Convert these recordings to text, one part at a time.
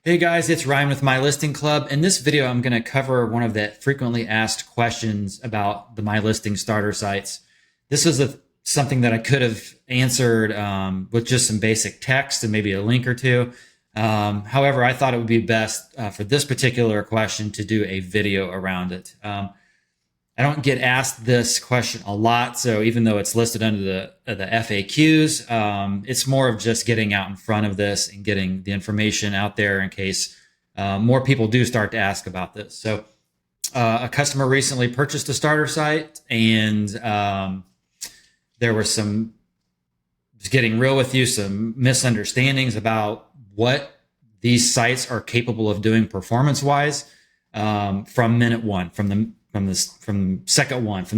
Hey guys, it's Ryan with My Listing Club. In this video, I'm going to cover one of the frequently asked questions about the My Listing starter sites. This is something that I could have answered with just some basic text and maybe a link or two. However, I thought it would be best for this particular question to do a video around it. I don't get asked this question a lot, so even though it's listed under the FAQs, it's more of just getting out in front of this and getting the information out there in case more people do start to ask about this. So a customer recently purchased a starter site, and there were some, just getting real with you, some misunderstandings about what these sites are capable of doing performance-wise from minute one, from the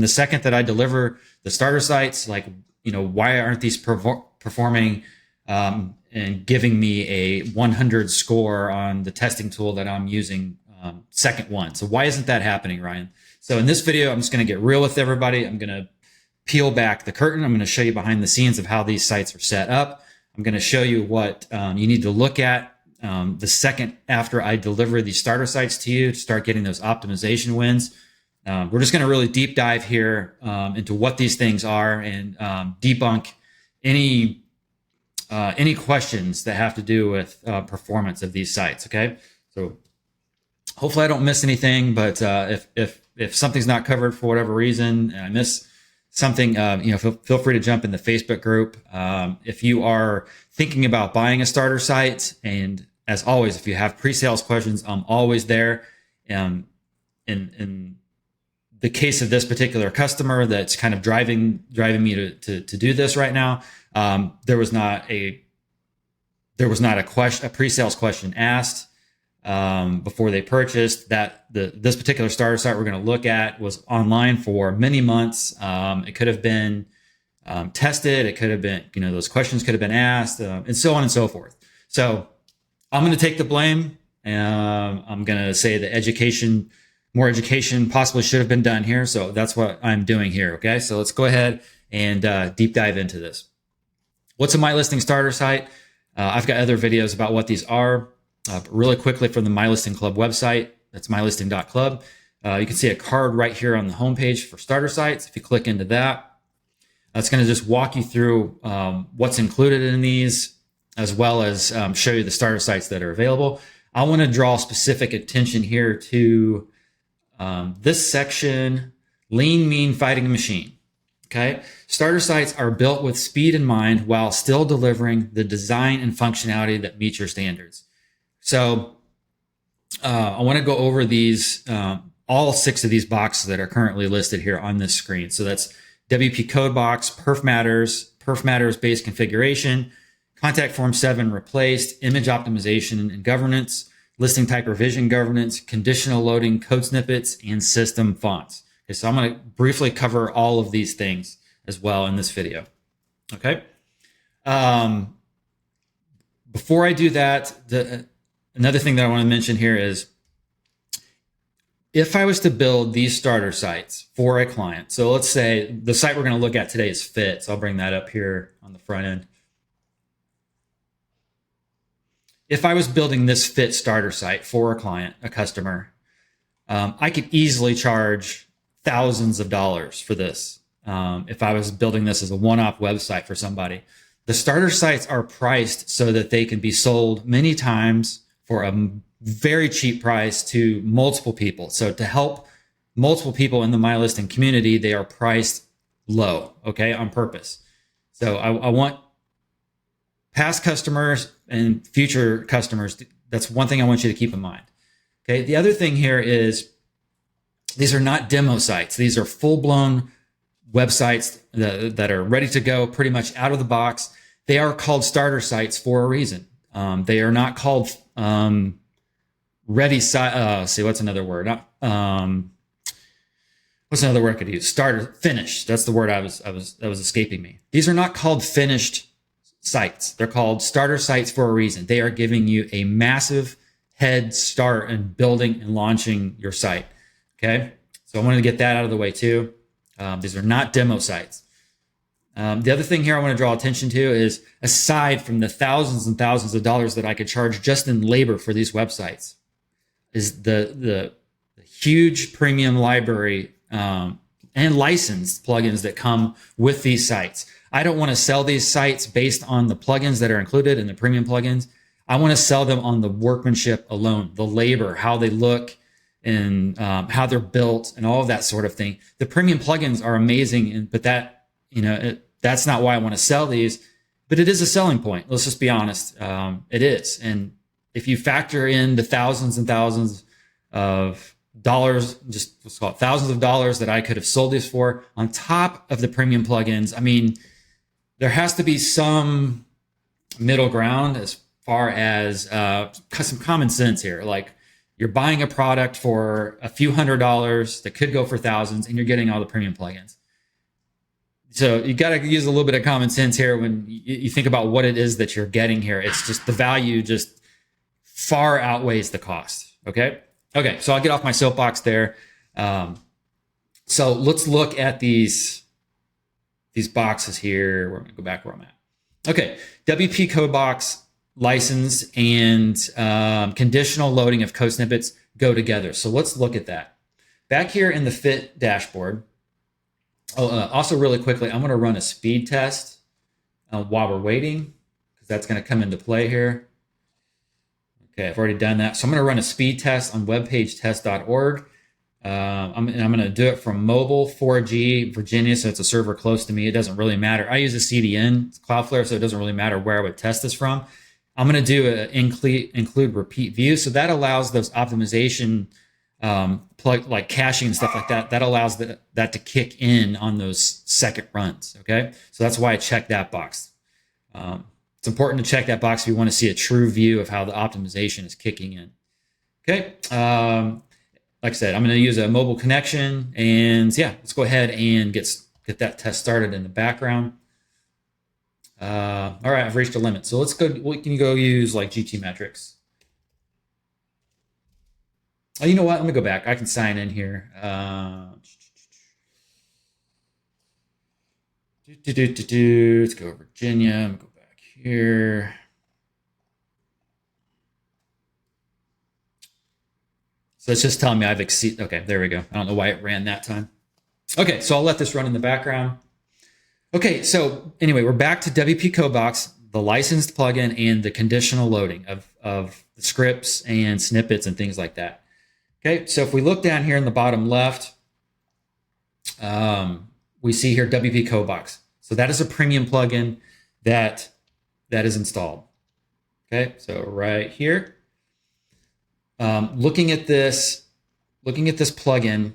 second that I deliver the starter sites. Like, why aren't these performing and giving me a 100 score on the testing tool that I'm using second one? So why isn't that happening, Ryan? So in this video, I'm just going to get real with everybody. I'm going to peel back the curtain. I'm going to show you behind the scenes of how these sites are set up. I'm going to show you what you need to look at the second after I deliver these starter sites to you to start getting those optimization wins. We're just going to really deep dive here into what these things are and debunk any questions that have to do with performance of these sites. Okay, so hopefully I don't miss anything, but if something's not covered for whatever reason and I miss something, feel free to jump in the Facebook group. If you are thinking about buying a starter site, and as always, if you have pre-sales questions, I'm always there. In the case of this particular customer that's kind of driving me to do this right now, there was not a pre-sales question asked before they purchased. That this particular starter site we're going to look at was online for many months. It could have been tested. It could have been, those questions could have been asked, and so on and so forth. So I'm going to take the blame. I'm going to say that more education possibly should have been done here. So that's what I'm doing here. Okay, so let's go ahead and deep dive into this. What's a My Listing starter site? I've got other videos about what these are. But really quickly, from the My Listing Club website, that's mylisting.club. You can see a card right here on the homepage for starter sites. If you click into that, it's going to just walk you through what's included in these, as well as show you the starter sites that are available. I want to draw specific attention here to this section, lean, mean, fighting a machine. Okay. Starter sites are built with speed in mind while still delivering the design and functionality that meet your standards. So I want to go over these, all 6 of these boxes that are currently listed here on this screen. So that's WPCodeBox, Perfmatters base configuration, contact form 7 replaced, image optimization and governance, listing type revision governance, conditional loading, code snippets, and system fonts. Okay, so I'm going to briefly cover all of these things as well in this video. Okay. Before I do that, another thing that I want to mention here is, if I was to build these starter sites for a client, so let's say the site we're going to look at today is Fit. So I'll bring that up here on the front end. If I was building this Fit starter site for a client, a customer, I could easily charge thousands of dollars for this. If I was building this as a one-off website for somebody, the starter sites are priced so that they can be sold many times for a very cheap price to multiple people. So to help multiple people in the My Listing community, they are priced low, okay, on purpose. So I want past customers and future customers, that's one thing I want you to keep in mind. Okay, the other thing here is, these are not demo sites. These are full-blown websites that are ready to go, pretty much out of the box. They are called starter sites for a reason. They are not called ready site. See, what's another word? What's another word I could use? Starter, finished. That's the word that was escaping me. These are not called finished sites. They're called starter sites for a reason. They are giving you a massive head start in building and launching your site. Okay, so I wanted to get that out of the way too. These are not demo sites. The other thing here I want to draw attention to is, aside from the thousands and thousands of dollars that I could charge just in labor for these websites, is the huge premium library and licensed plugins that come with these sites. I don't want to sell these sites based on the plugins that are included in the premium plugins. I want to sell them on the workmanship alone, the labor, how they look, and how they're built, and all of that sort of thing. The premium plugins are amazing, but that, that's not why I want to sell these. But it is a selling point. Let's just be honest. It is. And if you factor in the thousands and thousands of dollars, just let's call it thousands of dollars that I could have sold these for on top of the premium plugins, I mean, there has to be some middle ground as far as some common sense here. Like, you're buying a product for a few $100s that could go for thousands, and you're getting all the premium plugins. So you got to use a little bit of common sense here when you think about what it is that you're getting here. It's just the value just far outweighs the cost. Okay. So I'll get off my soapbox there. So let's look at these boxes here. We're going to go back where I'm at. Okay. WPCodeBox license and conditional loading of code snippets go together. So let's look at that. Back here in the fit dashboard. Also really quickly, I'm going to run a speed test while we're waiting, because that's going to come into play here. Okay, I've already done that. So I'm going to run a speed test on webpagetest.org. I'm going to do it from mobile, 4G, Virginia, so it's a server close to me. It doesn't really matter. I use a CDN, Cloudflare, so it doesn't really matter where I would test this from. I'm going to do an include repeat view. So that allows those optimization like caching and stuff like that. That allows that to kick in on those second runs. Okay, so that's why I check that box. It's important to check that box if you want to see a true view of how the optimization is kicking in. Okay, like I said, I'm going to use a mobile connection, and yeah, let's go ahead and get that test started in the background. All right, I've reached a limit, so let's go. We can go use like GT metrics. Oh, you know what? Let me go back. I can sign in here. Let's go Virginia. I'm gonna go back here. So it's just telling me I've exceeded. Okay, there we go. I don't know why it ran that time. Okay, so I'll let this run in the background. Okay, so anyway, we're back to WPCodeBox, the licensed plugin, and the conditional loading of the scripts and snippets and things like that. Okay, so if we look down here in the bottom left, we see here WPCodeBox. So that is a premium plugin that is installed. Okay, so right here, looking at this plugin.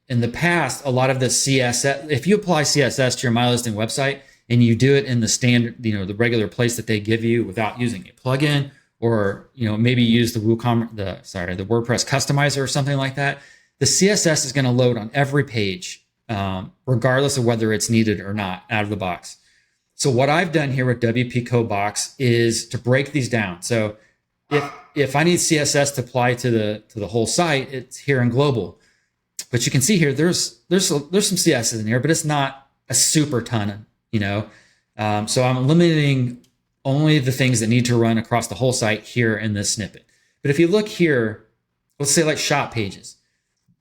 In the past, a lot of the CSS, if you apply CSS to your MyListing website and you do it in the standard, the regular place that they give you without using a plugin, or maybe use the WordPress customizer or something like that, the CSS is going to load on every page, regardless of whether it's needed or not out of the box. So what I've done here with WPCodeBox is to break these down. So if I need CSS to apply to the whole site, it's here in global. But you can see here, there's some CSS in here, but it's not a super ton, So I'm limiting only the things that need to run across the whole site here in this snippet. But if you look here, let's say like shop pages,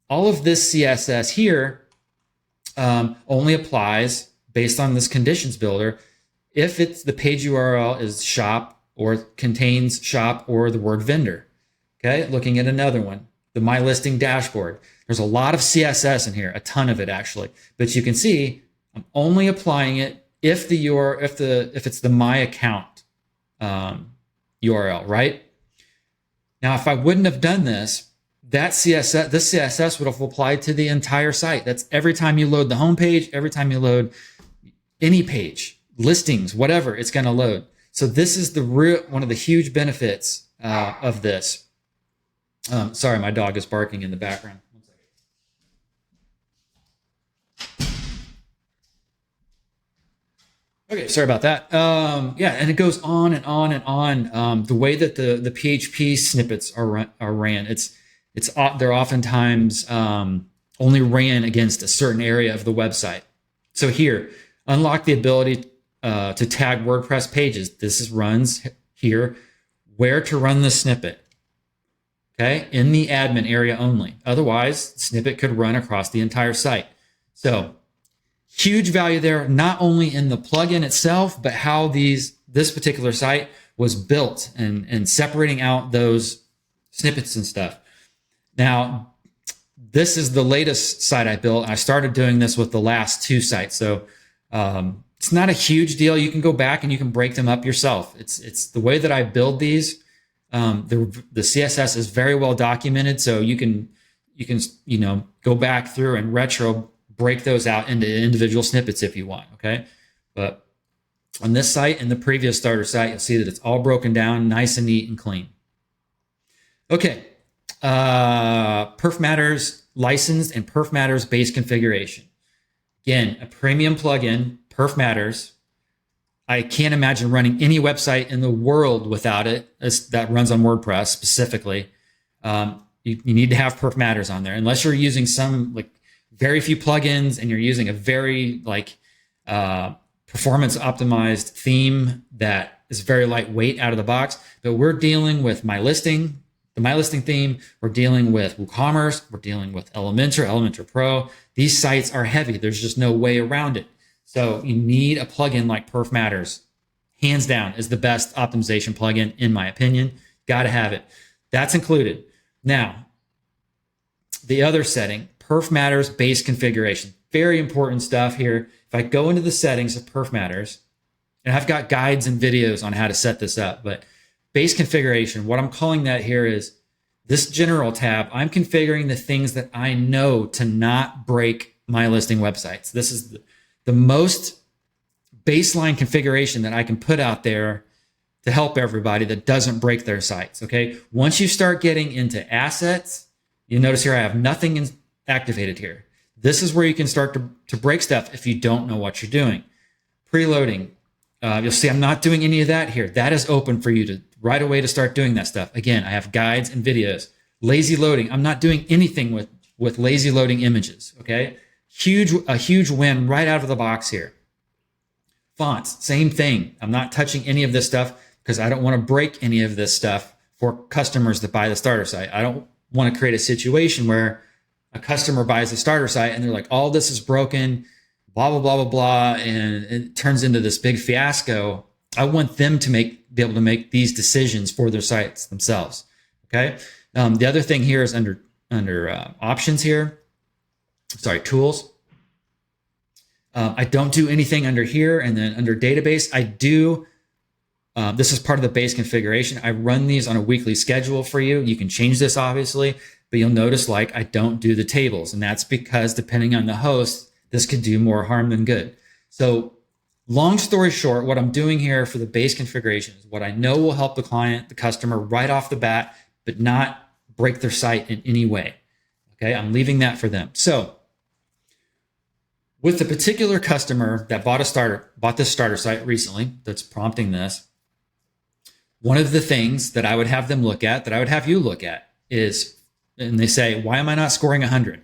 all of this CSS here only applies based on this conditions builder if it's the page URL is shop or contains shop or the word vendor. Okay, looking at another one, the MyListing dashboard. There's a lot of CSS in here, a ton of it actually. But you can see I'm only applying it if it's the my account URL, right? Now, if I wouldn't have done this, this CSS would have applied to the entire site. That's every time you load the home page, every time you load any page, listings, whatever, it's going to load. So this is one of the huge benefits of this. Sorry, my dog is barking in the background. One second. Okay, sorry about that. Yeah, and it goes on and on and on. The way that the PHP snippets are ran, they're oftentimes only ran against a certain area of the website. So here, unlock the ability to tag WordPress pages. This runs here. Where to run the snippet. Okay, in the admin area only. Otherwise, the snippet could run across the entire site. So huge value there, not only in the plugin itself, but how this particular site was built and separating out those snippets and stuff. Now, this is the latest site I built. I started doing this with the last 2 sites. So it's not a huge deal. You can go back and you can break them up yourself. It's the way that I build these. The CSS is very well documented, so you can go back through and retro break those out into individual snippets if you want. Okay, but on this site and the previous starter site, you'll see that it's all broken down, nice and neat and clean. Okay, Perfmatters licensed and Perfmatters base configuration. Again, a premium plugin, Perfmatters. I can't imagine running any website in the world without it that runs on WordPress specifically. You need to have Perfmatters on there, unless you're using some very few plugins and you're using a very performance optimized theme that is very lightweight out of the box. But we're dealing with MyListing, the MyListing theme. We're dealing with WooCommerce. We're dealing with Elementor, Elementor Pro. These sites are heavy. There's just no way around it. So you need a plugin like Perfmatters. Hands down is the best optimization plugin in my opinion. Got to have it. That's included. Now, the other setting, Perfmatters base configuration. Very important stuff here. If I go into the settings of Perfmatters, and I've got guides and videos on how to set this up, but base configuration, what I'm calling that here is this general tab. I'm configuring the things that I know to not break my listing websites. This is the most baseline configuration that I can put out there to help everybody that doesn't break their sites. Okay. Once you start getting into assets, you notice here I have nothing activated here. This is where you can start to break stuff if you don't know what you're doing. Preloading. You'll see I'm not doing any of that here. That is open for you to right away to start doing that stuff. Again, I have guides and videos. Lazy loading. I'm not doing anything with lazy loading images. Okay. A huge win right out of the box here. Fonts, same thing. I'm not touching any of this stuff because I don't want to break any of this stuff for customers that buy the starter site. I don't want to create a situation where a customer buys the starter site and they're like, all this is broken, blah, blah, blah, blah, blah, and it turns into this big fiasco. I want them to be able to make these decisions for their sites themselves. Okay. The other thing here is under options here. Sorry, tools. I don't do anything under here, and then under database, I do. This is part of the base configuration. I run these on a weekly schedule for you. You can change this obviously, but you'll notice I don't do the tables, and that's because depending on the host, this could do more harm than good. So long story short, what I'm doing here for the base configuration is what I know will help the client, the customer right off the bat, but not break their site in any way. Okay, I'm leaving that for them. So with the particular customer that bought this starter site recently, that's prompting this, one of the things that I would have them look at, that I would have you look at is, and they say, why am I not scoring 100?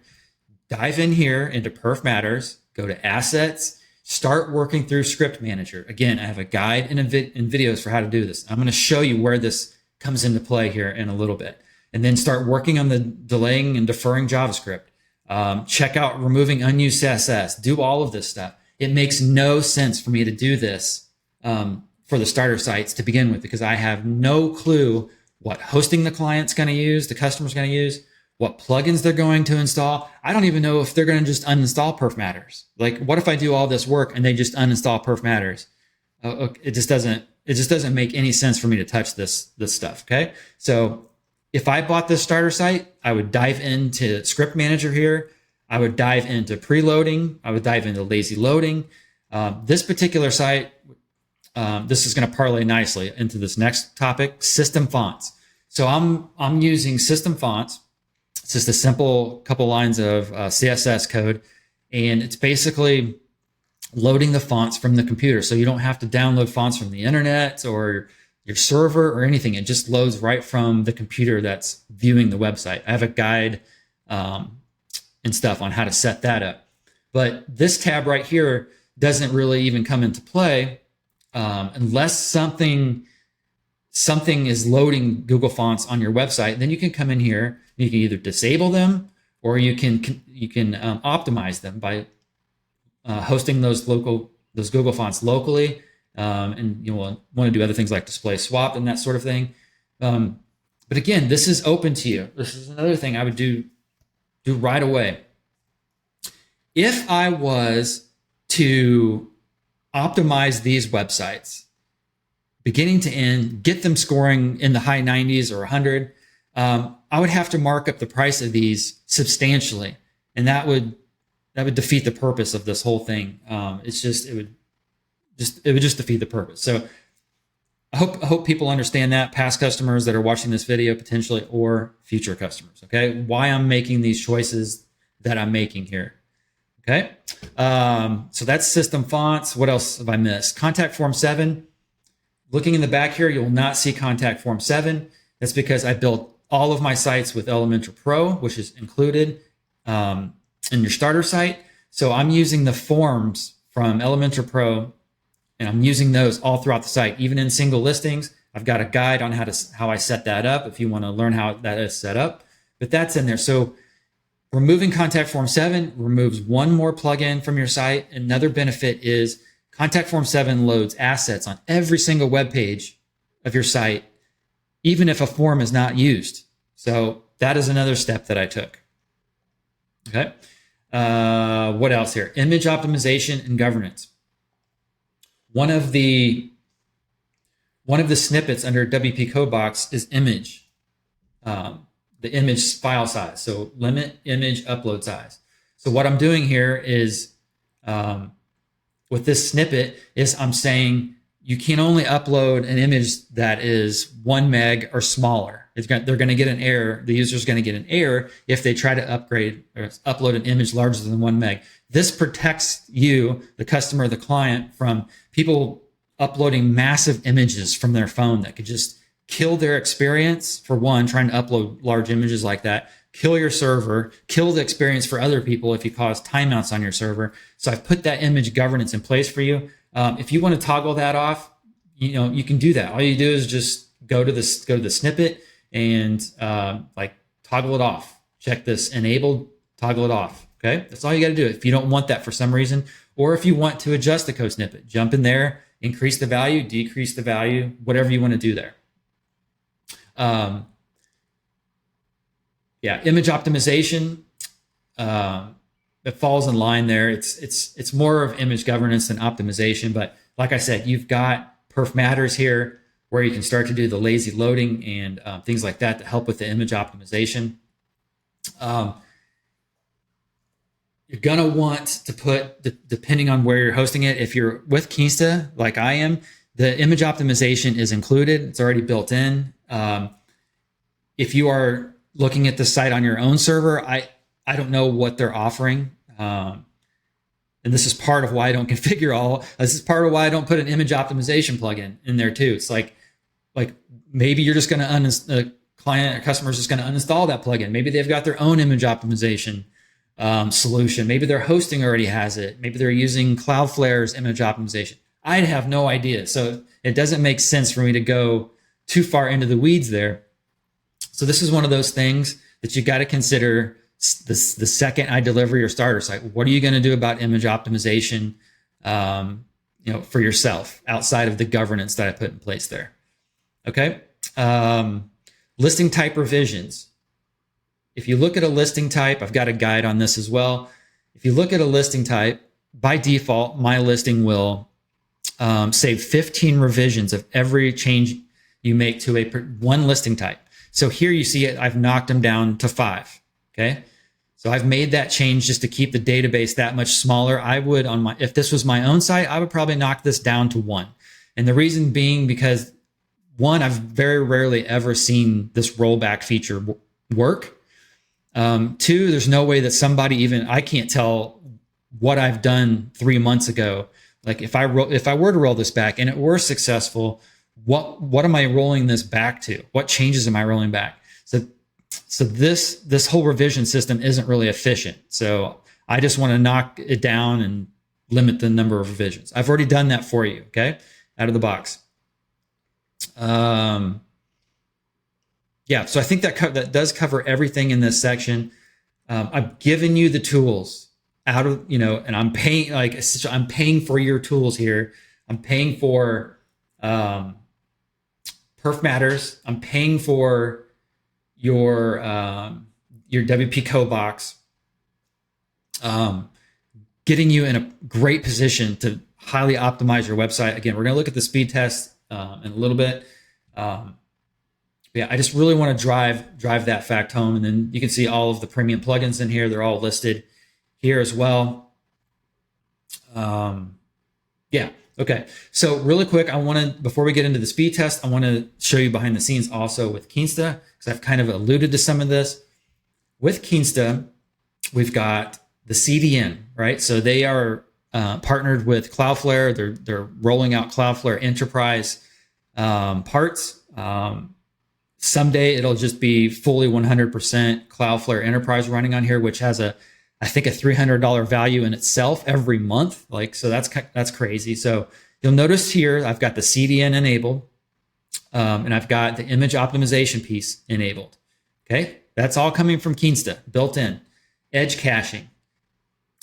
Dive in here into Perfmatters, go to assets, start working through Script Manager. Again, I have a guide and videos for how to do this. I'm going to show you where this comes into play here in a little bit. And then start working on the delaying and deferring JavaScript. Check out removing unused CSS, do all of this stuff. It makes no sense for me to do this for the starter sites to begin with, because I have no clue what hosting the client's going to use, the customer's going to use, what plugins they're going to install. I don't even know if they're going to just uninstall Perfmatters. What if I do all this work and they just uninstall Perfmatters? It just doesn't make any sense for me to touch this stuff. Okay. So if I bought this starter site, I would dive into Script Manager here. I would dive into preloading. I would dive into lazy loading. This particular site, this is going to parlay nicely into this next topic, system fonts. So I'm using system fonts. It's just a simple couple lines of CSS code, and it's basically loading the fonts from the computer. So you don't have to download fonts from the internet or your server or anything. It just loads right from the computer that's viewing the website. I have a guide and stuff on how to set that up. But this tab right here doesn't really even come into play unless something is loading Google Fonts on your website. Then you can come in here. You can either disable them or you can optimize them by hosting those Google Fonts locally. And you want to do other things like display swap and that sort of thing. But again, this is open to you. This is another thing I would do right away. If I was to optimize these websites, beginning to end, get them scoring in the high 90s or 100, I would have to mark up the price of these substantially, and that would defeat the purpose of this whole thing. It would just defeat the purpose. So I hope people understand that, past customers that are watching this video potentially, or future customers. Okay, why I'm making these choices that I'm making here. Okay, so that's system fonts. What else have I missed? Contact Form 7. Looking in the back here, you'll not see Contact Form 7. That's because I built all of my sites with Elementor Pro, which is included in your starter site. So I'm using the forms from Elementor Pro, and I'm using those all throughout the site, even in single listings. I've got a guide on how I set that up if you want to learn how that is set up. But that's in there. So removing Contact Form 7 removes one more plugin from your site. Another benefit is Contact Form 7 loads assets on every single web page of your site, even if a form is not used. So that is another step that I took. Okay. What else here? Image optimization and governance. One of the snippets under WPCodeBox is image, the image file size. So limit image upload size. So what I'm doing here is, with this snippet, is I'm saying you can only upload an image that is 1 meg or smaller. They're going to get an error. The user's going to get an error if they try to upgrade or upload an image larger than 1 meg. This protects you, the customer, the client, from people uploading massive images from their phone that could just kill their experience. For one, trying to upload large images like that, kill your server, kill the experience for other people if you cause timeouts on your server. So I've put that image governance in place for you. If you want to toggle that off, you can do that. All you do is just go to the snippet and toggle it off. Check this enabled, toggle it off. Okay, that's all you got to do. If you don't want that for some reason, or if you want to adjust the code snippet, jump in there, increase the value, decrease the value, whatever you want to do there. Image optimization. It falls in line there. It's more of image governance than optimization. But like I said, you've got Perfmatters here where you can start to do the lazy loading and things like that to help with the image optimization. You're going to want to put, depending on where you're hosting it, if you're with Kinsta, like I am, the image optimization is included. It's already built in. If you are looking at the site on your own server, I don't know what they're offering. And this is part of why I don't configure all. This is part of why I don't put an image optimization plugin in there too. It's like maybe you're just going to client or customer is just going to uninstall that plugin. Maybe they've got their own image optimization solution. Maybe their hosting already has it. Maybe they're using Cloudflare's image optimization. I have no idea. So it doesn't make sense for me to go too far into the weeds there. So this is one of those things that you got to consider the second I deliver your starter site. What are you going to do about image optimization, for yourself outside of the governance that I put in place there? Okay. Listing type revisions. If you look at a listing type, I've got a guide on this as well. If you look at a listing type, by default, MyListing will save 15 revisions of every change you make to one listing type. So here you see it, I've knocked them down to 5. Okay. So I've made that change just to keep the database that much smaller. I would, if this was my own site, I would probably knock this down to 1. And the reason being because, one, I've very rarely ever seen this rollback feature work. 2, there's no way that somebody I can't tell what I've done 3 months ago. Like if I were to roll this back and it were successful, what am I rolling this back to? What changes am I rolling back? So this whole revision system isn't really efficient. So I just want to knock it down and limit the number of revisions. I've already done that for you, okay, out of the box. Yeah, so I think that does cover everything in this section. I've given you the tools out of, and I'm paying, I'm paying for your tools here. I'm paying for Perfmatters. I'm paying for your WPCodeBox. Getting you in a great position to highly optimize your website. Again, we're going to look at the speed test in a little bit. Yeah, I just really want to drive that fact home. And then you can see all of the premium plugins in here. They're all listed here as well. Yeah. Okay. So really quick, before we get into the speed test, I want to show you behind the scenes also with Kinsta, because I've kind of alluded to some of this. With Kinsta, we've got the CDN, right? So they are partnered with Cloudflare. They're rolling out Cloudflare Enterprise parts. Someday it'll just be fully 100% Cloudflare Enterprise running on here, which has I think a $300 value in itself every month. So that's crazy. So you'll notice here, I've got the CDN enabled, and I've got the image optimization piece enabled. Okay. That's all coming from Kinsta, built in. Edge caching.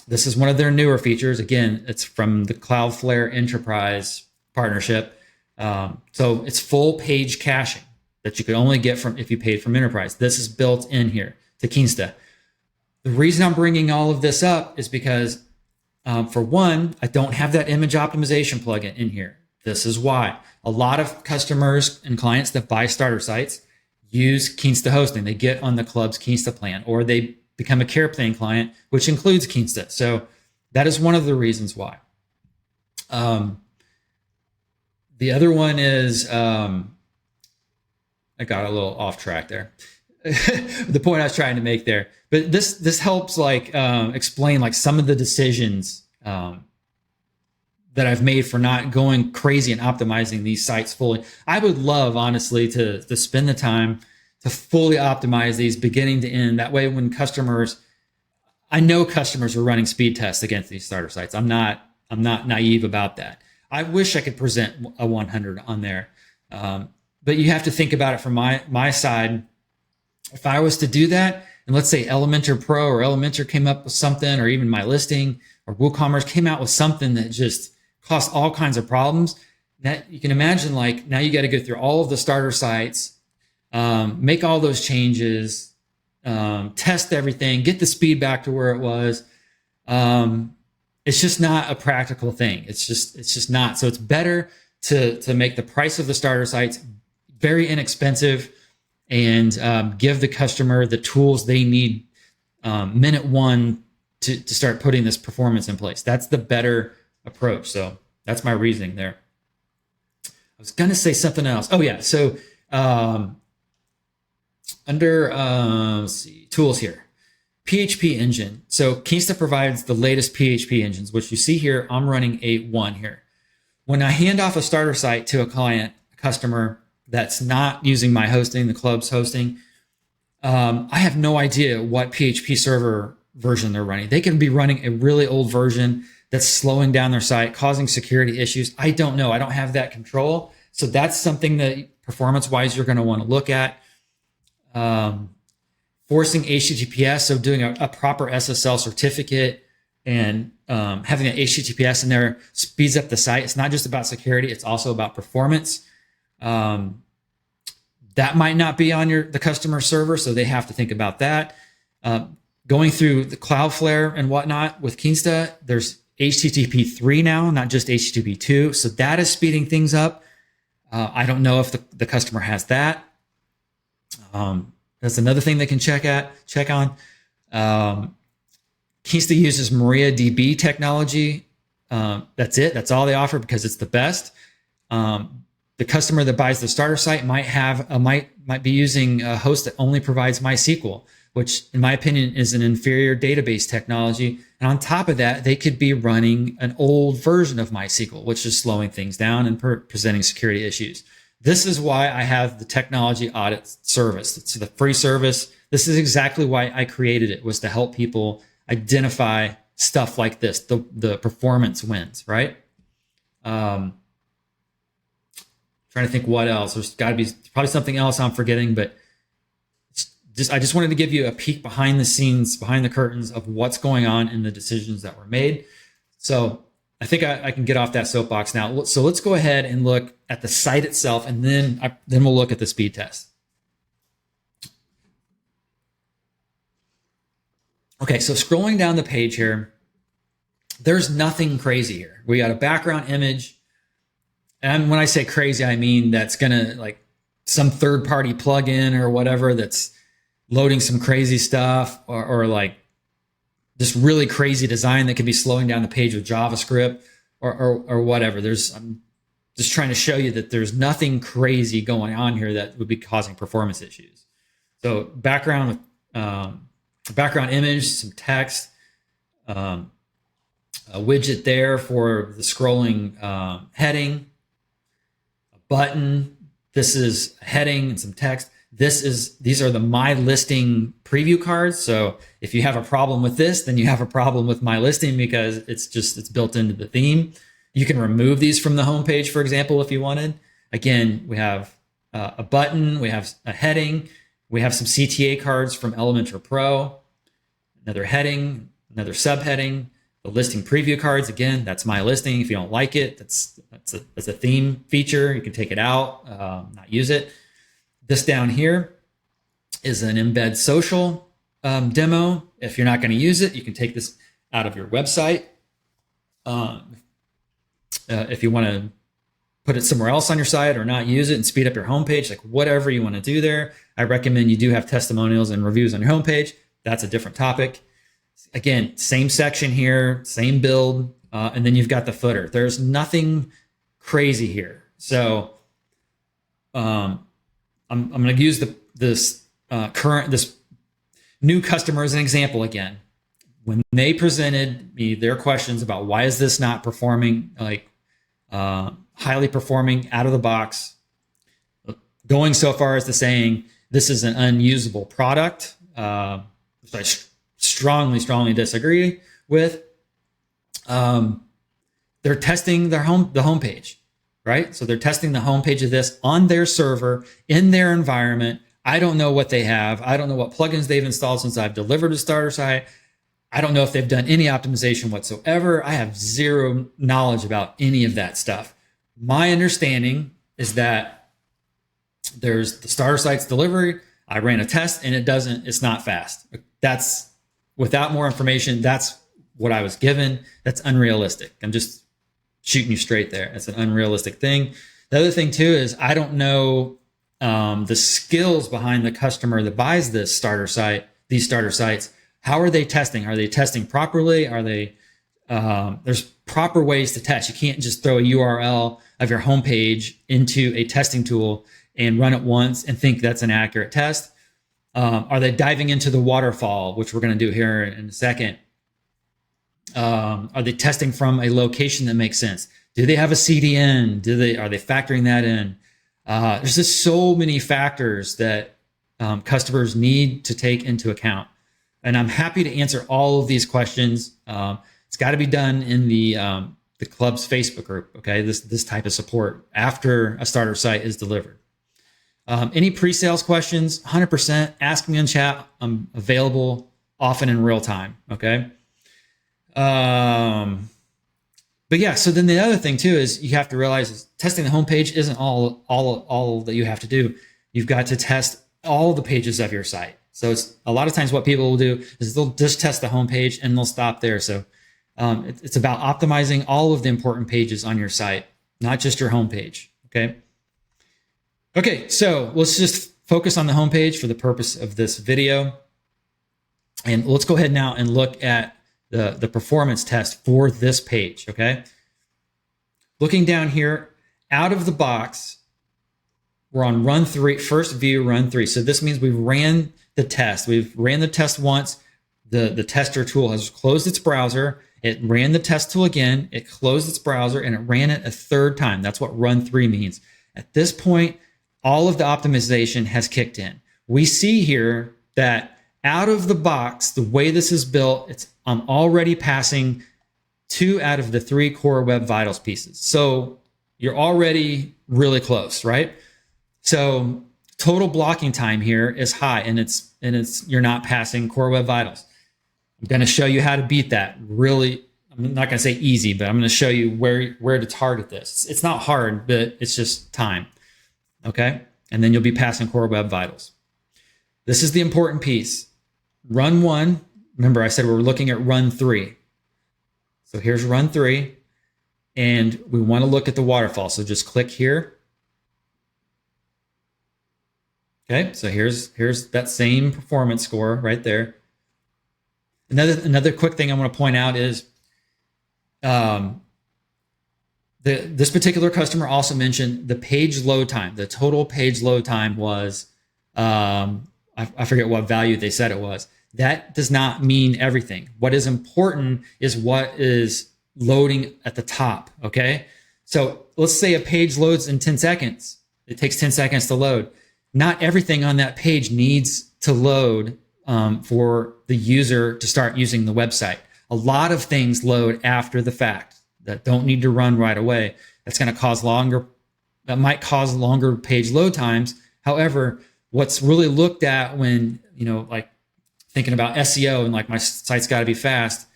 This is one of their newer features. Again, it's from the Cloudflare Enterprise partnership. So it's full page caching that you could only get if you paid from Enterprise. This is built in here to Kinsta. The reason I'm bringing all of this up is because, for one, I don't have that image optimization plugin in here. This is why. A lot of customers and clients that buy starter sites use Kinsta hosting. They get on the club's Kinsta plan, or they become a care plan client, which includes Kinsta. So that is one of the reasons why. The other one is, I got a little off track there. The point I was trying to make there, but this helps explain some of the decisions that I've made for not going crazy and optimizing these sites fully. I would love, honestly, to spend the time to fully optimize these beginning to end. That way, when I know customers are running speed tests against these starter sites. I'm not naive about that. I wish I could present a 100 on there. But you have to think about it from my side. If I was to do that, and let's say Elementor Pro or Elementor came up with something, or even MyListing or WooCommerce came out with something that just caused all kinds of problems, that you can imagine, now you got to go through all of the starter sites, make all those changes, test everything, get the speed back to where it was. It's just not a practical thing. It's just not. So it's better to make the price of the starter sites very inexpensive and give the customer the tools they need minute one to start putting this performance in place. That's the better approach. So that's my reasoning there. I was going to say something else. Oh yeah. So under let's see, tools here, PHP engine. So Kinsta provides the latest PHP engines, which you see here. I'm running 8.1 here. When I hand off a starter site to a customer that's not using my hosting, the club's hosting, I have no idea what PHP server version they're running. They can be running a really old version that's slowing down their site, causing security issues. I don't know. I don't have that control. So that's something that performance-wise you're going to want to look at. Forcing HTTPS, so doing a proper SSL certificate and having an HTTPS in there speeds up the site. It's not just about security. It's also about performance. That might not be on the customer server, so they have to think about that. Going through the Cloudflare and whatnot with Kinsta, there's HTTP 3 now, not just HTTP 2. So that is speeding things up. I don't know if the customer has that. That's another thing they can check on. Kinsta uses MariaDB technology. That's it. That's all they offer because it's the best. The customer that buys the starter site might be using a host that only provides MySQL, which in my opinion is an inferior database technology. And on top of that, they could be running an old version of MySQL, which is slowing things down and presenting security issues. This is why I have the technology audit service. It's the free service. This is exactly why I created it, was to help people identify stuff like this, the performance wins, right? Trying to think what else. There's got to be probably something else I'm forgetting, but I just wanted to give you a peek behind the scenes, behind the curtains of what's going on in the decisions that were made. So I think I can get off that soapbox now. So let's go ahead and look at the site itself, and then we'll look at the speed test. Okay, so scrolling down the page here, there's nothing crazy here. We got a background image. And when I say crazy, I mean that's gonna like some third-party plugin or whatever that's loading some crazy stuff, or like just really crazy design that could be slowing down the page with JavaScript or whatever. I'm just trying to show you that there's nothing crazy going on here that would be causing performance issues. So background image, some text, a widget there for the scrolling heading, a button. This is a heading and some text. These are the MyListing preview cards. So if you have a problem with this, then you have a problem with MyListing because it's built into the theme. You can remove these from the homepage, for example, if you wanted. Again, we have a button, we have a heading, we have some CTA cards from Elementor Pro, another heading, another subheading, the listing preview cards. Again, that's MyListing. If you don't like it, that's a theme feature. You can take it out, not use it. This down here is an embed social demo. If you're not going to use it, you can take this out of your website. If you want to put it somewhere else on your site or not use it and speed up your homepage, like whatever you want to do there, I recommend you do have testimonials and reviews on your homepage. That's a different topic. Again, same section here, same build, and then you've got the footer. There's nothing crazy here. So I'm going to use this new customer as an example again. When they presented me their questions about why is this not performing, like highly performing out of the box, going so far as to saying this is an unusable product, which I strongly disagree with. They're testing the homepage. Right? So they're testing the homepage of this on their server, in their environment. I don't know what they have. I don't know what plugins they've installed since I've delivered a starter site. I don't know if they've done any optimization whatsoever. I have zero knowledge about any of that stuff. My understanding is that there's the starter site's delivery. I ran a test and it's not fast. That's without more information. That's what I was given. That's unrealistic. I'm just shooting you straight there. It's an unrealistic thing. The other thing too is I don't know the skills behind the customer that buys this starter site, these starter sites. How are they testing? Are they testing properly? Are they? There's proper ways to test. You can't just throw a URL of your homepage into a testing tool and run it once and think that's an accurate test. Are they diving into the waterfall, which we're going to do here in a second? Are they testing from a location that makes sense? Do they have a CDN? Are they factoring that in? There's just so many factors that customers need to take into account. And I'm happy to answer all of these questions. It's got to be done in the club's Facebook group. Okay, this type of support after a starter site is delivered. Any pre-sales questions? 100%. Ask me in chat. I'm available often in real time. Okay. But yeah, so then the other thing too is you have to realize is testing the homepage isn't all that you have to do. You've got to test all the pages of your site. So it's a lot of times what people will do is they'll just test the homepage and they'll stop there. So it's about optimizing all of the important pages on your site, not just your homepage. Okay. Okay. So let's just focus on the homepage for the purpose of this video. And let's go ahead now and look at the performance test for this page, okay? Looking down here, out of the box, we're on run 3, first view, run 3. So this means we've ran the test. We've ran the test once. The tester tool has closed its browser. It ran the test tool again. It closed its browser and it ran it a third time. That's what run 3 means. At this point, all of the optimization has kicked in. We see here that out of the box, the way this is built, I'm already passing 2 out of the 3 core Web Vitals pieces. So you're already really close, right? So total blocking time here is high, and it's you're not passing core Web Vitals. I'm going to show you how to beat that. Really, I'm not going to say easy, but I'm going to show you where to target this. It's not hard, but it's just time. Okay? And then you'll be passing core Web Vitals. This is the important piece. Run 1. Remember, I said we're looking at run 3. So here's run 3. And we want to look at the waterfall. So just click here. Okay, so here's that same performance score right there. Another quick thing I want to point out is this particular customer also mentioned the page load time. The total page load time was, I forget what value they said it was. That does not mean everything. What is important is what is loading at the top, okay? So let's say a page loads in 10 seconds. It takes 10 seconds to load. Not everything on that page needs to load for the user to start using the website. A lot of things load after the fact that don't need to run right away. That might cause longer page load times. However, what's really looked at when, like thinking about SEO and like my site's got to be fast,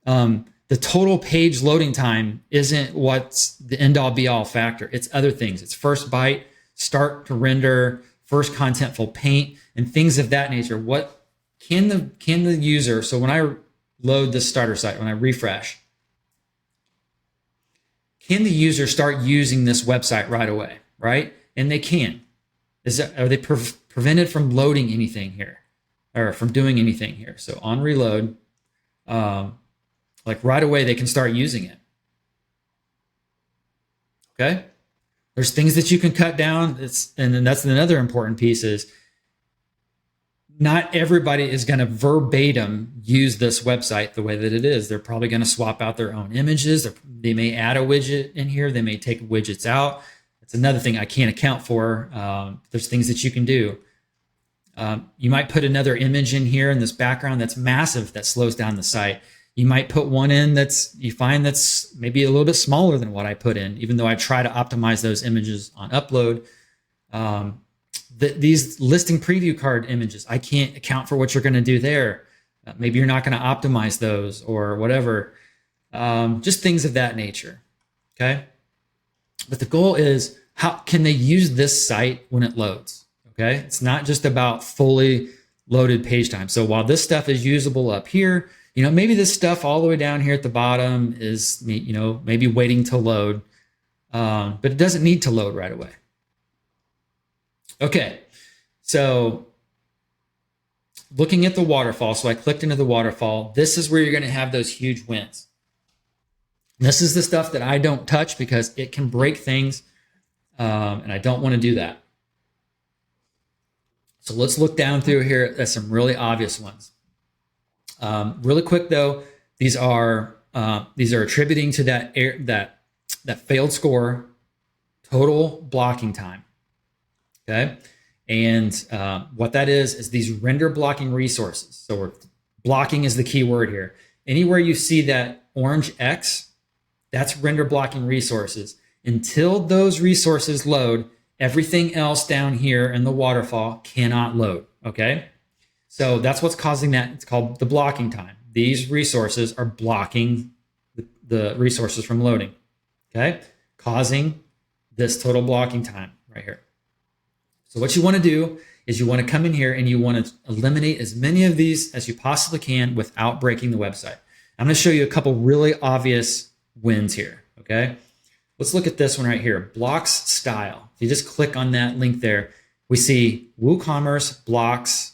the total page loading time isn't what's the end all be all factor. It's other things. It's first byte, start to render, first contentful paint, and things of that nature. What can the user, so when I load this starter site, when I refresh, can the user start using this website right away, right? And they can. Are they prevented from loading anything here or from doing anything here? So on reload, like right away, they can start using it. Okay. There's things that you can cut down. And then that's another important piece is not everybody is going to verbatim use this website the way that it is. They're probably going to swap out their own images. They may add a widget in here. They may take widgets out. That's another thing I can't account for. There's things that you can do. You might put another image in here in this background that's massive that slows down the site. You might put one in that's maybe a little bit smaller than what I put in, even though I try to optimize those images on upload. These listing preview card images, I can't account for what you're going to do there. Maybe you're not going to optimize those or whatever. Just things of that nature. Okay. But the goal is, how can they use this site when it loads? Okay. It's not just about fully loaded page time. So while this stuff is usable up here, maybe this stuff all the way down here at the bottom is, maybe waiting to load, but it doesn't need to load right away. Okay, so looking at the waterfall, so I clicked into the waterfall. This is where you're going to have those huge wins. This is the stuff that I don't touch because it can break things, and I don't want to do that. So let's look down through here at some really obvious ones. Really quick though, these are attributing to that failed score, total blocking time. Okay, and what that is these render blocking resources. So blocking is the key word here. Anywhere you see that orange X, that's render blocking resources. Until those resources load, everything else down here in the waterfall cannot load. Okay. So that's what's causing that. It's called the blocking time. These resources are blocking the resources from loading, okay? Causing this total blocking time right here. So what you want to do is you want to come in here and you want to eliminate as many of these as you possibly can without breaking the website. I'm going to show you a couple really obvious wins here, okay? Let's look at this one right here, blocks style. If you just click on that link there, we see WooCommerce blocks.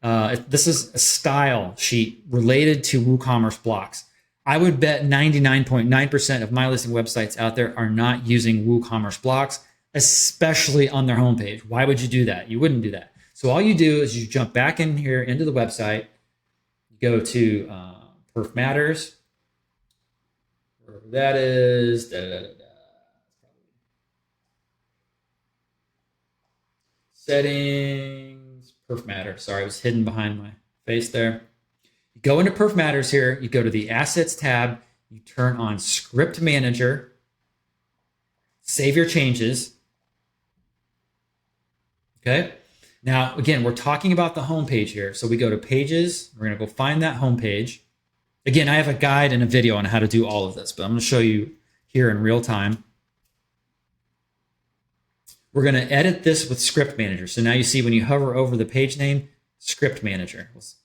This is a style sheet related to WooCommerce blocks. I would bet 99.9% of my listing websites out there are not using WooCommerce blocks, especially on their homepage. Why would you do that? You wouldn't do that. So all you do is you jump back in here into the website, go to Perfmatters, wherever that is, settings, Perfmatter. Sorry, it was hidden behind my face there. You go into Perfmatters here, you go to the Assets tab, you turn on Script Manager, save your changes. Okay. Now, again, we're talking about the home page here. So we go to Pages. We're going to go find that home page. Again, I have a guide and a video on how to do all of this, but I'm going to show you here in real time. We're going to edit this with Script Manager. So now you see when you hover over the page name, Script Manager. Let's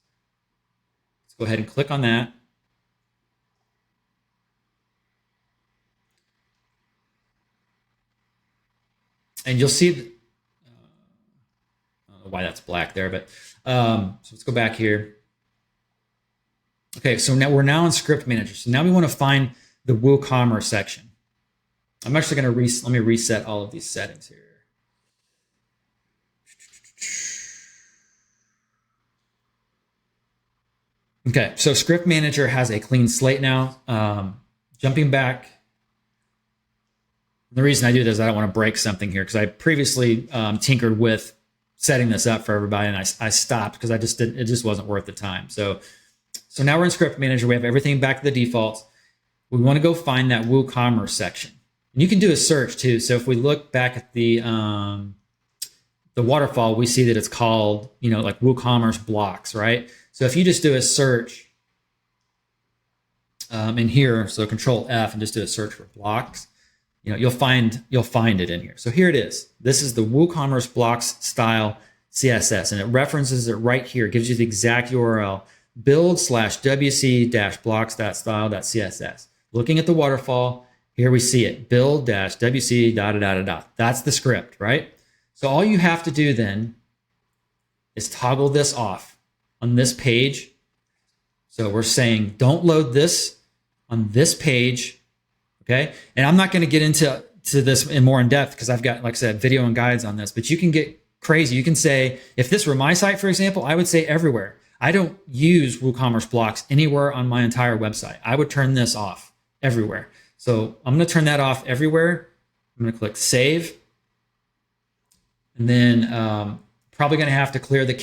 go ahead and click on that. And you'll see, I don't know why that's black there, but so let's go back here. Okay, so now we're in Script Manager. So now we want to find the WooCommerce section. I'm actually going to let me reset all of these settings here. Okay, so Script Manager has a clean slate now. Jumping back, the reason I do this is I don't want to break something here because I previously tinkered with setting this up for everybody, and I stopped because it just wasn't worth the time. So now we're in Script Manager. We have everything back to the defaults. We want to go find that WooCommerce section. And you can do a search too. So if we look back at the waterfall, we see that it's called, like WooCommerce blocks, right? So if you just do a search in here, so Control F and just do a search for blocks, you'll find it in here. So here it is. This is the WooCommerce blocks style CSS, and it references it right here. It gives you the exact URL, build/wc-blocks.style.css. Looking at the waterfall, here we see it, build-wc ... That's the script, right? So all you have to do then is toggle this off on this page. So we're saying don't load this on this page, okay? And I'm not going to get into this more in depth because I've got, like I said, video and guides on this, but you can get crazy. You can say, if this were my site, for example, I would say everywhere. I don't use WooCommerce blocks anywhere on my entire website. I would turn this off everywhere. So I'm going to turn that off everywhere. I'm going to click Save. And then probably going to have to clear the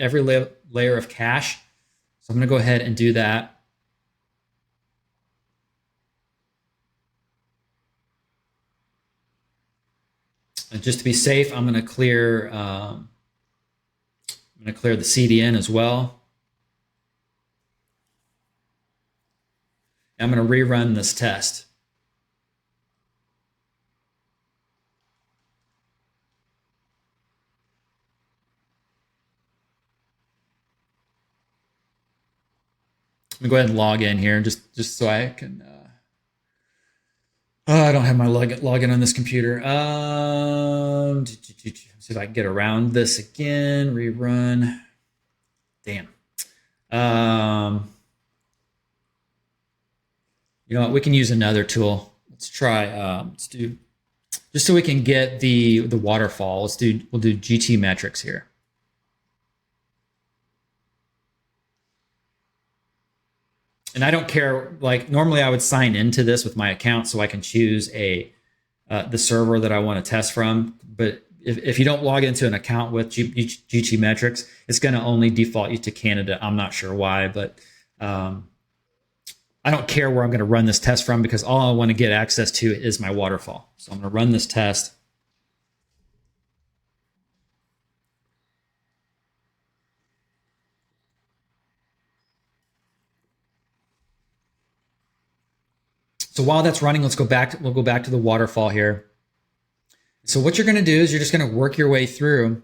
every layer of cache. So I'm going to go ahead and do that. And just to be safe, I'm going to clear the CDN as well. I'm going to rerun this test. Let me go ahead and log in here just so I can. I don't have my login on this computer. See if I can get around this again. Rerun. Damn. You know what? We can use another tool. Let's try. Let's do just so we can get the waterfall. We'll do GT metrics here. And I don't care, like normally I would sign into this with my account so I can choose the server that I want to test from. But if you don't log into an account with GT metrics, it's going to only default you to Canada. I'm not sure why, but I don't care where I'm going to run this test from because all I want to get access to is my waterfall. So I'm going to run this test. So while that's running, we'll go back to the waterfall here. So what you're going to do is you're just going to work your way through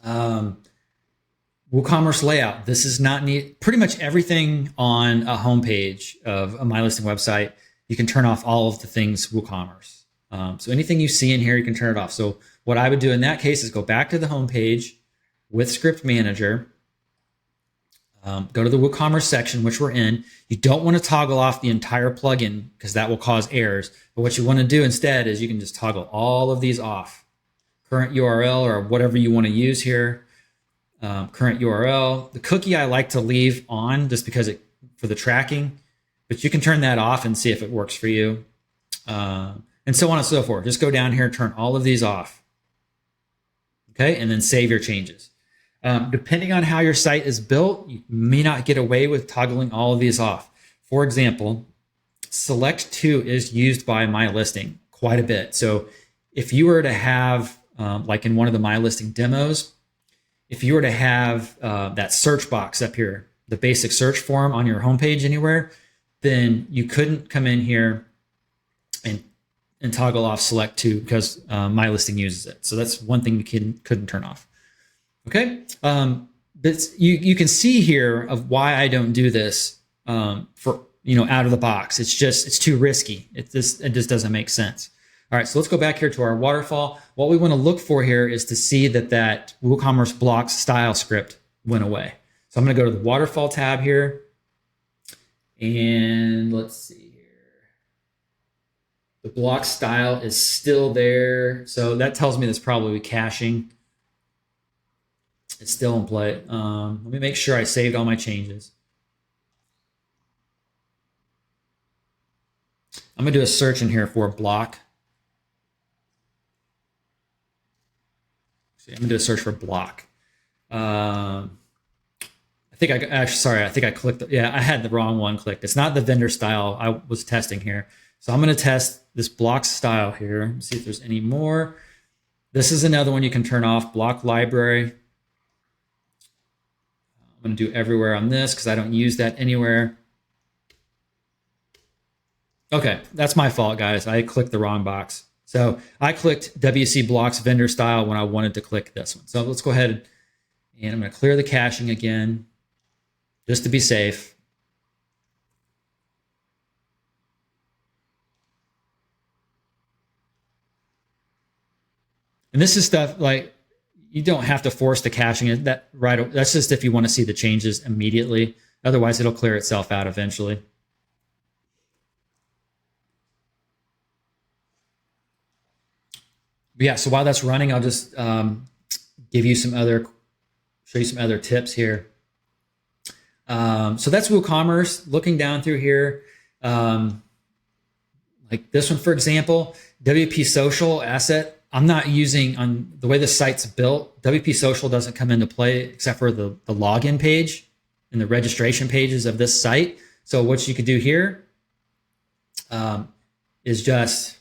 WooCommerce layout. This is not neat. Pretty much everything on a homepage of a MyListing website, you can turn off all of the things WooCommerce. So anything you see in here, you can turn it off. So what I would do in that case is go back to the homepage with Script Manager. Go to the WooCommerce section, which we're in. You don't want to toggle off the entire plugin because that will cause errors. But what you want to do instead is you can just toggle all of these off. Current URL or whatever you want to use here. Current URL. The cookie I like to leave on just because for the tracking, but you can turn that off and see if it works for you. And so on and so forth. Just go down here, turn all of these off. Okay, and then save your changes. Depending on how your site is built, you may not get away with toggling all of these off. For example, select to is used by MyListing quite a bit. So if you were to have, like in one of the MyListing demos, if you were to have that search box up here, the basic search form on your homepage anywhere, then you couldn't come in here and toggle off select to because MyListing uses it. So that's one thing you couldn't turn off. Okay, but you can see here of why I don't do this for out of the box. It's too risky. It just doesn't make sense. All right, so let's go back here to our waterfall. What we want to look for here is to see that WooCommerce blocks style script went away. So I'm going to go to the waterfall tab here, and let's see here. The block style is still there, so that tells me that's probably caching. It's still in play. Let me make sure I saved all my changes. I'm going to do a search in here for block. I'm going to do a search for block. I think I clicked. Yeah, I had the wrong one clicked. It's not the vendor style I was testing here. So I'm going to test this block style here. See if there's any more. This is another one you can turn off. Block library. I'm going to do everywhere on this because I don't use that anywhere. Okay, that's my fault, guys. I clicked the wrong box. So I clicked WC blocks vendor style when I wanted to click this one. So let's go ahead and I'm going to clear the caching again just to be safe. And this is stuff like you don't have to force the caching. That's just if you want to see the changes immediately. Otherwise, it'll clear itself out eventually. But yeah, so while that's running, I'll just show you some other tips here. So that's WooCommerce. Looking down through here, like this one, for example, WP Social asset. I'm not using on the way the site's built. WP Social doesn't come into play except for the login page and the registration pages of this site. So what you could do here is just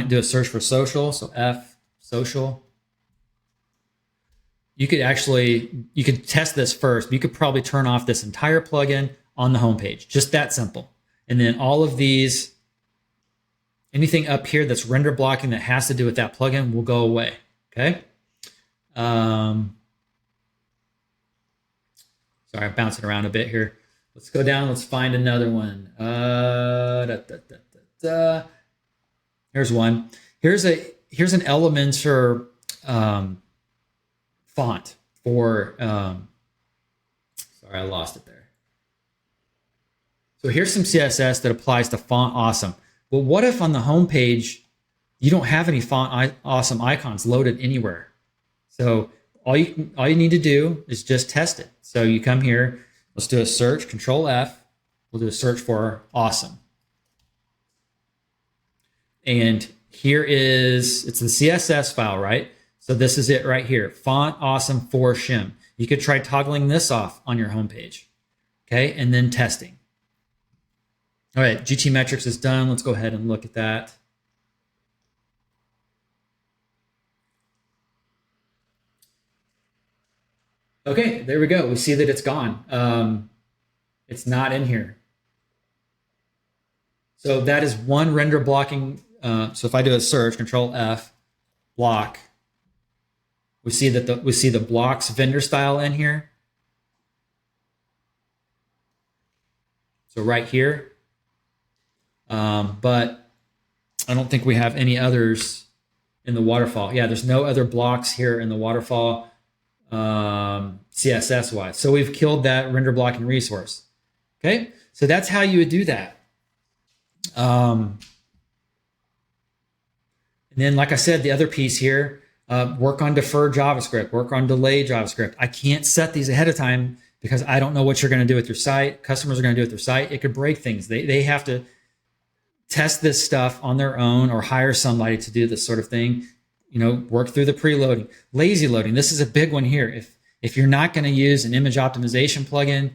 do a search for social. So F social. You could test this first. But you could probably turn off this entire plugin on the homepage. Just that simple. And then all of these. Anything up here that's render blocking that has to do with that plugin will go away, okay? Sorry, I'm bouncing around a bit here. Let's go down, let's find another one. Here's one. Here's an Elementor font for, sorry, I lost it there. So here's some CSS that applies to Font Awesome. Well, what if on the home page you don't have any Font Awesome icons loaded anywhere? So all you need to do is just test it. So you come here, let's do a search, Control F. We'll do a search for Awesome. And here it's the CSS file, right? So this is it right here, Font Awesome for shim. You could try toggling this off on your home page, okay? And then testing. All right, GT metrics is done. Let's go ahead and look at that. Okay, there we go. We see that it's gone. It's not in here. So that is one render blocking. So if I do a search, Control F, block, we see that the blocks vendor style in here. So right here. But I don't think we have any others in the waterfall. Yeah, there's no other blocks here in the waterfall CSS wise. So we've killed that render blocking resource. Okay, so that's how you would do that. And then, like I said, the other piece here, work on deferred JavaScript, work on delay JavaScript. I can't set these ahead of time because I don't know what you're going to do with your site. Customers are going to do with their site. It could break things. They have to test this stuff on their own or hire somebody to do this sort of thing. Work through the preloading, lazy loading. This is a big one here. If you're not going to use an image optimization plugin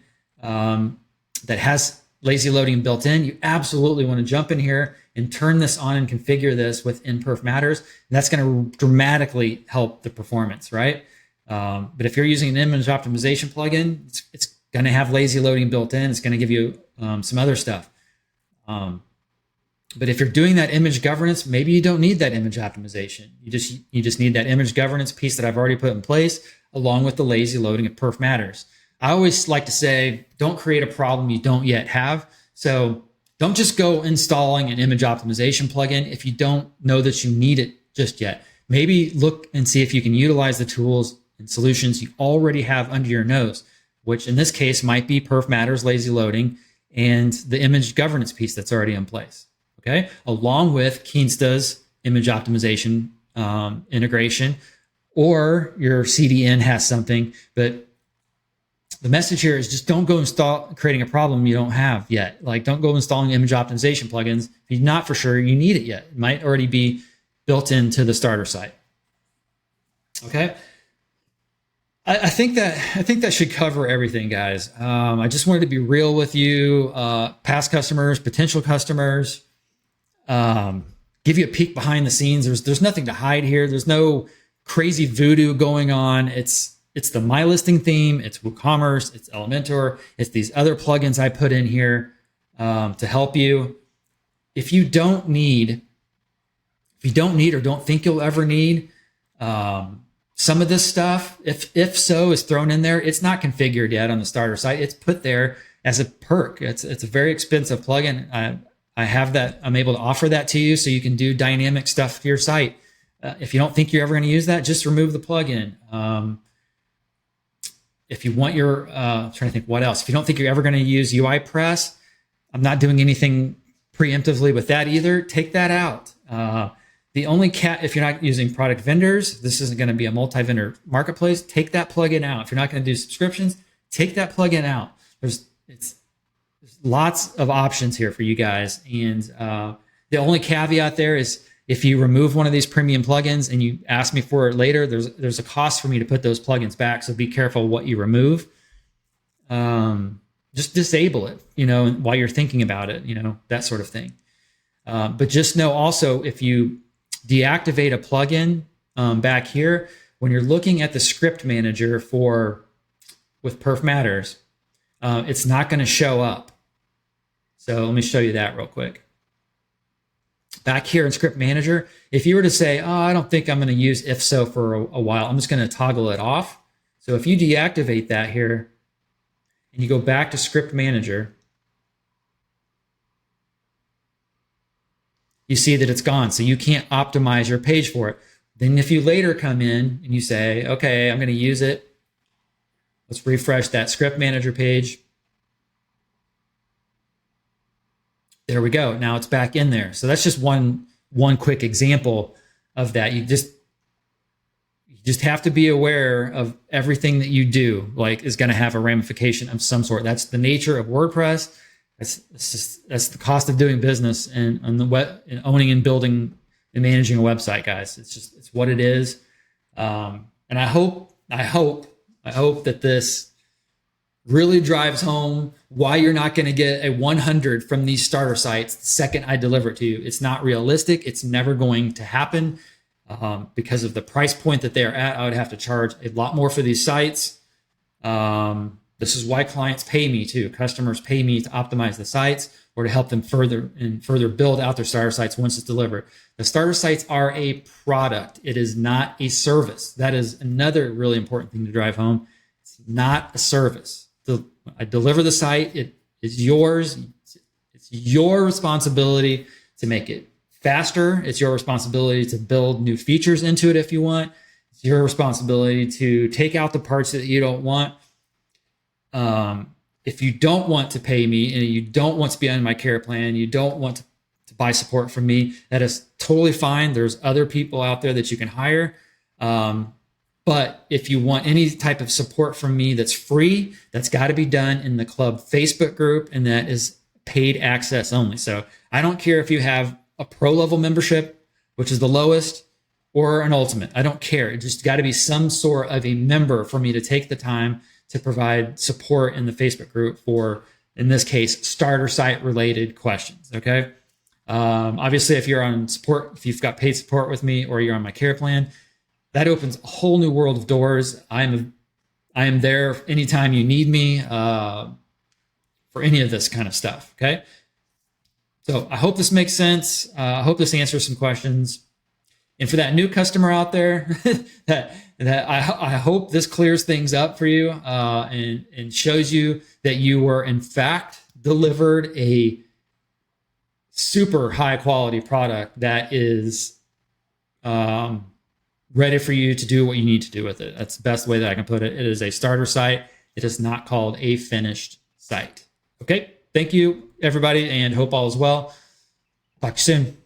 that has lazy loading built in, you absolutely want to jump in here and turn this on and configure this within Perfmatters. And that's going to dramatically help the performance, right? But if you're using an image optimization plugin, it's going to have lazy loading built in. It's going to give you some other stuff. But if you're doing that image governance, maybe you don't need that image optimization. You just need that image governance piece that I've already put in place, along with the lazy loading of Perfmatters. I always like to say, don't create a problem you don't yet have. So don't just go installing an image optimization plugin if you don't know that you need it just yet. Maybe look and see if you can utilize the tools and solutions you already have under your nose, which in this case might be Perfmatters lazy loading and the image governance piece that's already in place. Okay, along with Kinsta's image optimization integration, or your CDN has something. But the message here is just don't go creating a problem you don't have yet. Like, don't go installing image optimization plugins if you're not for sure you need it yet. It might already be built into the starter site. Okay. I think that should cover everything, guys. I just wanted to be real with you, past customers, potential customers. Give you a peek behind the scenes. There's nothing to hide here. There's no crazy voodoo going on. It's the MyListing theme. It's WooCommerce. It's Elementor. It's these other plugins I put in here to help you. If you don't need or don't think you'll ever need some of this stuff, if so, is thrown in there. It's not configured yet on the starter site. It's put there as a perk. It's a very expensive plugin. I have that. I'm able to offer that to you so you can do dynamic stuff to your site. If you don't think you're ever going to use that, just remove the plugin. If you want your, I'm trying to think what else. If you don't think you're ever going to use UI Press, I'm not doing anything preemptively with that either. Take that out. The only if you're not using product vendors, this isn't going to be a multi-vendor marketplace. Take that plugin out. If you're not going to do subscriptions, take that plugin out. There's lots of options here for you guys. And the only caveat there is if you remove one of these premium plugins and you ask me for it later, there's a cost for me to put those plugins back. So be careful what you remove. Just disable it, while you're thinking about it, that sort of thing. But just know also, if you deactivate a plugin back here, when you're looking at the script manager with Perfmatters, it's not going to show up. So let me show you that real quick. Back here in Script Manager, if you were to say, oh, I don't think I'm going to use if so for a while, I'm just going to toggle it off. So if you deactivate that here and you go back to Script Manager, you see that it's gone. So you can't optimize your page for it. Then if you later come in and you say, okay, I'm going to use it. Let's refresh that Script Manager page. There we go. Now it's back in there. So that's just one quick example of that. You just have to be aware of everything that you do, is going to have a ramification of some sort. That's the nature of WordPress. That's the cost of doing business and on the web and owning and building and managing a website, guys. It's what it is. And I hope that this really drives home why you're not going to get a 100 from these starter sites the second I deliver it to you. It's not realistic. It's never going to happen because of the price point that they're at. I would have to charge a lot more for these sites. This is why clients pay me too. Customers pay me to optimize the sites or to help them further build out their starter sites once it's delivered. The starter sites are a product. It is not a service. That is another really important thing to drive home. It's not a service. I deliver the site. It is yours. It's your responsibility to make it faster. It's your responsibility to build new features into it if you want. It's your responsibility to take out the parts that you don't want. If you don't want to pay me and you don't want to be on my care plan, you don't want to buy support from me, that is totally fine. There's other people out there that you can hire. But if you want any type of support from me that's free, that's got to be done in the club Facebook group, and that is paid access only. So I don't care if you have a pro level membership, which is the lowest, or an ultimate. I don't care. It just got to be some sort of a member for me to take the time to provide support in the Facebook group for, in this case, starter site related questions. Okay. Obviously, if you're on support, if you've got paid support with me or you're on my care plan, that opens a whole new world of doors. I am there anytime you need me for any of this kind of stuff. Okay. So I hope this makes sense. I hope this answers some questions. And for that new customer out there, that I hope this clears things up for you and shows you that you were in fact delivered a super high quality product that is ready for you to do what you need to do with it. That's the best way that I can put it. It is a starter site. It is not called a finished site. Okay. Thank you, everybody, and hope all is well. Talk to you soon.